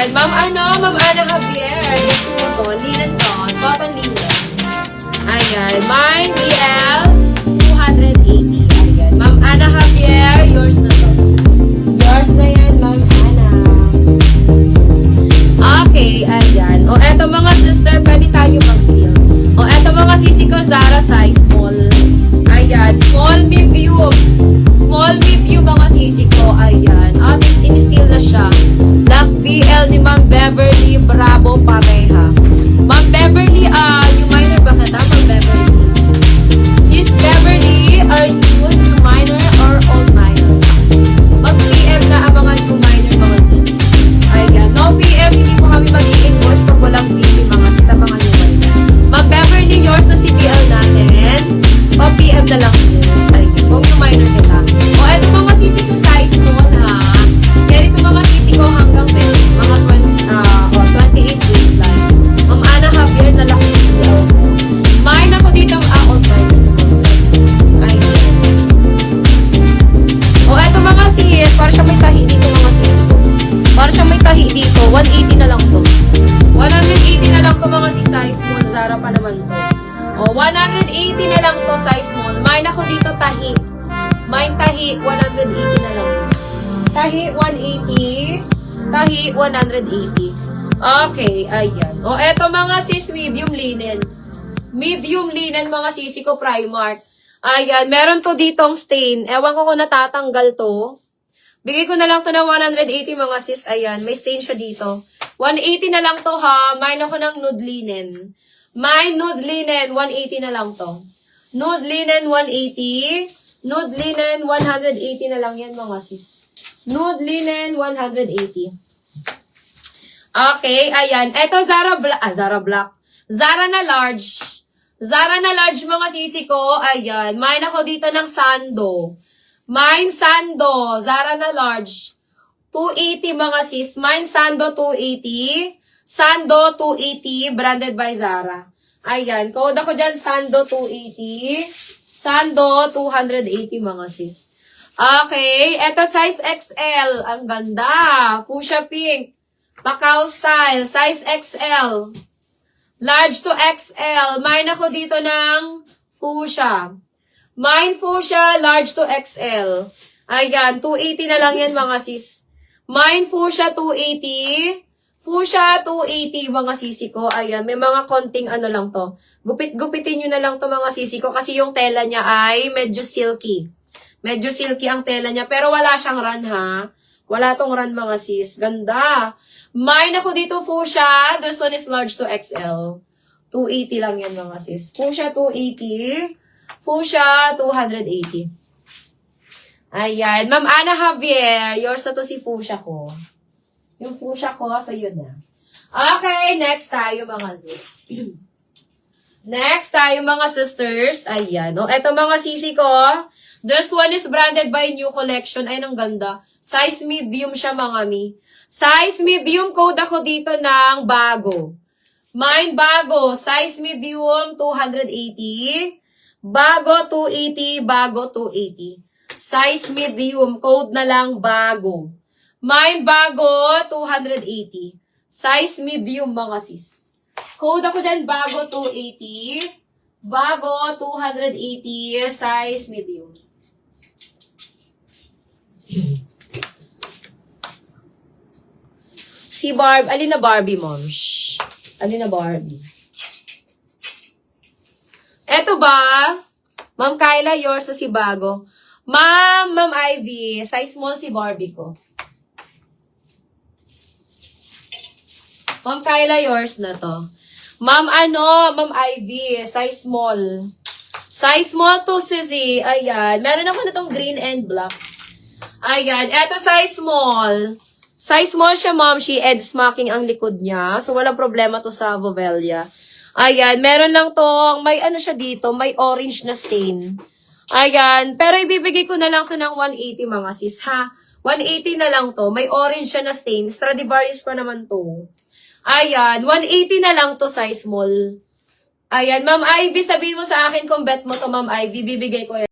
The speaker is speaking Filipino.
Ayan, Ma'am Ana Javier. Ito, linen to. Cotton linen. Ayan, mine BL 280. Ayan, Ma'am Ana Javier, yours na to. Yours na yan, Ma'am Ana. Okay, ayan. O, eto mga sister, pwede tayo mag-steal. O, eto mga sisi ko, Zara size small. Ayan, small medium. Small medium mga sisi ko. Ayan. At in-steal na siya. Black BL ni Ma'am Beverly Bravo pareha. Ma'am Beverly, yung minor ba ka na, Ma'am Beverly? Sis Beverly, are you new minor or old minor? Mag-PM na ang mga new minor mga sis. Ayan. No PM, hindi po kami mag-i-invoice pag walang PM mga sis sa mga new minor. Ma'am Beverly, yours na CPL natin. Pa-PM na lang sis. Ayan. Kung new minor kita. O, eto mga sisi ko size small ha. Kaya ito mga sisi ko hanggang mga 28 waistline. Ma'am Ana Javier na lang CPL. Mine ako dito ang old minor sa mga. Ayan. O, eto mga sis. Para siya may tahi dito mga sis. Para siya may tahi dito. 180 na lang to. 180 na lang to mga sis size small. Zara pa naman to. O, 180 na lang to size small. Mine ako dito tahi. Mine tahi, 180 na lang. Tahi, 180. Tahi, 180. Okay, ayan. O, eto mga sis, medium linen. Medium linen mga sisi ko, Primark. Ayan, meron to ditong stain. Ewan ko kung natatanggal to. Bigay ko na lang to ng 180 mga sis. Ayan, may stain siya dito. 180 na lang to ha. Mine ako ng nude linen. Mine nude linen, 180 na lang to. Nude linen, 180. Nude linen, 180 na lang yan mga sis. Nude linen, 180. Okay, ayan. Eto, Zara Black. Zara na large. Zara na large mga sisi ko. Ayan. Mine ako dito ng Sando. Mine Sando. Zara na large. 280 mga sis. Mine Sando 280. Sando 280. Branded by Zara. Ayan. Code ako dyan Sando 280. Sando 280 mga sis. Okay. Eto size XL. Ang ganda. Fuchsia pink. Macau style. Size XL. Large to XL. Mine ako dito ng fuchsia. Mine fuchsia, large to XL. Ayan, 280 na lang yan mga sis. Mine fuchsia, 280. Fuchsia, 280 mga sisi ko. Ayan, may mga konting ano lang to. Gupit-gupitin nyo na lang to mga sisi ko kasi yung tela niya ay medyo silky. Medyo silky ang tela niya. Pero wala siyang run ha. Wala tong run mga sis. Ganda. Mine ako dito fuchsia. This one is large to XL. 280 lang yan mga sis. Fuchsia 280. Fuchsia 280. Ayan. Ma'am Ana Javier. Yours na to si fuchsia ko. Yung fuchsia ko sa'yo na. Okay. Next tayo mga sis. Next tayo mga sisters. Ayan. O, eto mga sisi ko. This one is branded by New Collection. Ay, ang ganda. Size medium siya mga mi. Size medium code ako dito ng bago. Mine bago. Size medium 280. Bago 280. Bago 280. Size medium code na lang bago. Mine bago 280. Size medium mga sis. Code ako dyan bago 280. Bago 280. Size medium. Si alin na Barbie, mom? Shh. Alin na Barbie? Eto ba? Ma'am Kyla, yours na si bago. Ma'am Ivy, size small si Barbie ko. Ma'am Kyla, yours na to. Ma'am Ivy, size small. Size small to si ayan. Meron ako na tong green and black. Ayan, eto size small. Size small siya, ma'am. She edge smacking ang likod niya. So, walang problema to sa Vovelia. Ayan, meron lang tong, may ano siya dito, may orange na stain. Ayan, pero ibibigay ko na lang to ng 180 mga sis, ha? 180 na lang to. May orange siya na stain. Stradivarius pa naman to. Ayan, 180 na lang to size small. Ayan, Ma'am Ivy, sabihin mo sa akin kung bet mo to, Ma'am Ivy, bibigay ko yan.